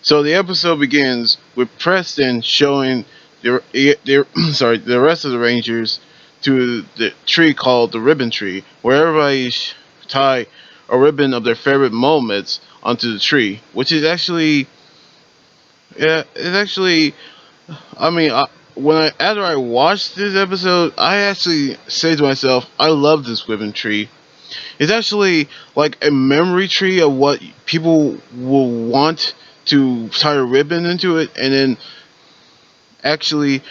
So the episode begins with Preston showing the rest of the Rangers to the tree called the Ribbon Tree, where everybody tie a ribbon of their favorite moments onto the tree, which is actually, yeah, it's actually. I mean, after I watched this episode, I actually say to myself, I love this ribbon tree. It's actually like a memory tree of what people will want to tie a ribbon into it, and then actually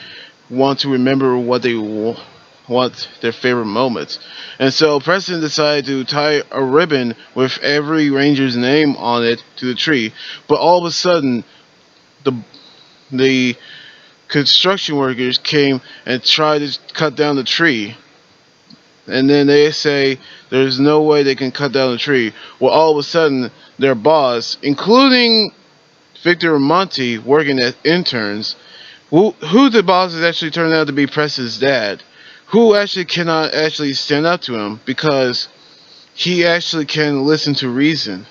want to remember what they want their favorite moments. And so Preston decided to tie a ribbon with every ranger's name on it to the tree. But all of a sudden, the the construction workers came and tried to cut down the tree. And then they say there's no way they can cut down the tree. Well, all of a sudden, their boss, including Victor and Monty, working as interns, who the boss has actually turned out to be Preston's dad, who actually cannot actually stand up to him because he actually can listen to reason.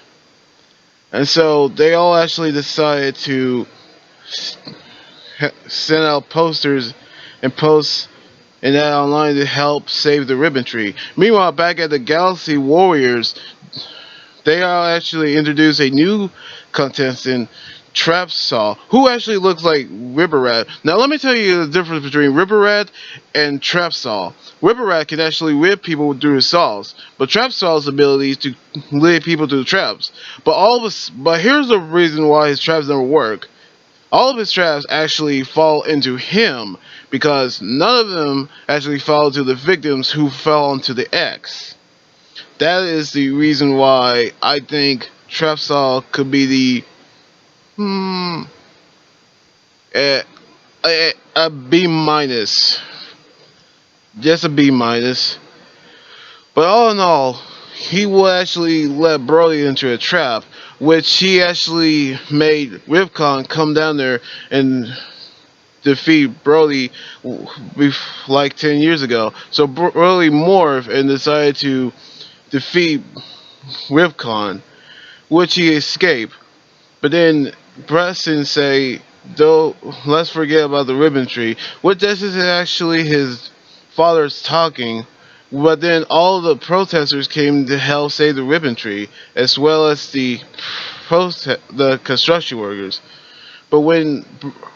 And so they all actually decided to send out posters and post and that online to help save the ribbon tree. Meanwhile, back at the Galaxy Warriors, they are actually introduced a new contestant, Trapsaw, who actually looks like Ripper Rat. Now, let me tell you the difference between Ripper Rat and Trapsaw. Ripper Rat can actually whip people through his saws, but Trapsaw's ability is to lead people through traps. But here's the reason why his traps never work. All of his traps actually fall into him because none of them actually fall to the victims who fell onto the X. That is the reason why I think Trapsaw could be the a B minus, just a B minus. But all in all, he will actually let Brody into a trap, which he actually made Ripcon come down there and defeat Brody like 10 years ago. So Brody morphed and decided to defeat Ripcon, which he escaped. But then Preston say, though, let's forget about the ribbon tree, which this is actually his father's talking. But then all the protesters came to help save the ribbon tree, as well as the construction workers. But when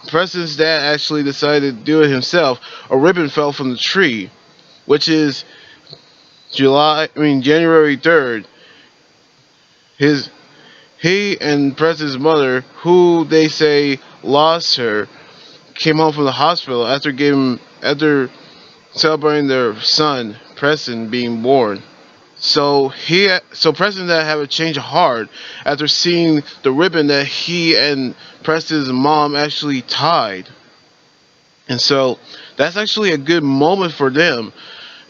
Preston's dad actually decided to do it himself, a ribbon fell from the tree, which is January 3rd. He and Preston's mother, who they say lost her, came home from the hospital after celebrating their son Preston being born. So Preston dad had a change of heart after seeing the ribbon that he and Preston's mom actually tied. And so that's actually a good moment for them.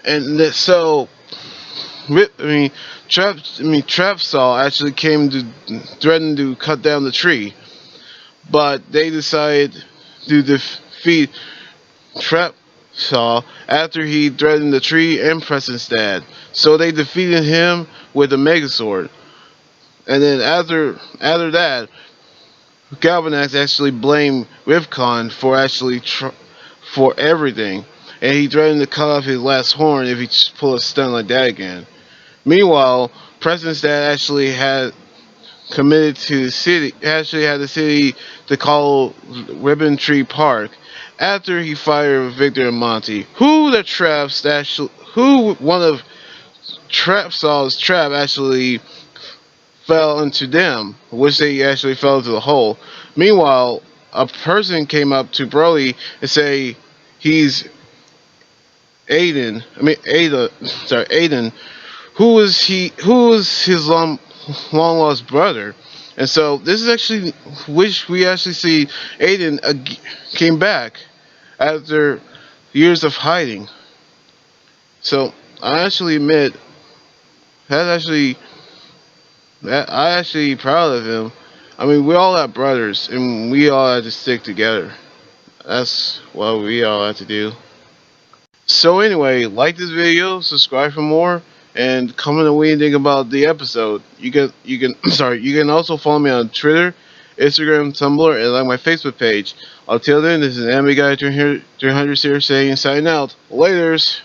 And so Trapsaw actually came to threaten to cut down the tree, but they decided to defeat Trapsaw after he threatened the tree and Preston's dad. So they defeated him with a Megazord, and then after that, Galvanax actually blamed Ripcon for everything, and he threatened to cut off his last horn if he pulled a stunt like that again. Meanwhile, Preston's dad actually had committed to the city, actually had the city to call Ribbon Tree Park after he fired Victor and Monty, who one of Trapsaw's trap actually fell into them, which they actually fell into the hole. Meanwhile, a person came up to Brody and say he's Aiden. Who was his long lost brother. And so this is actually which we actually see Aiden came back after years of hiding. So I actually admit I actually proud of him. I mean, we all have brothers and we all have to stick together. That's what we all have to do. So anyway, like this video, subscribe for more, and comment on what you think about the episode. You can you can also follow me on Twitter Instagram, Tumblr, and like my Facebook page. Until then, this is Anime Guy 300 here saying sign out. Laters!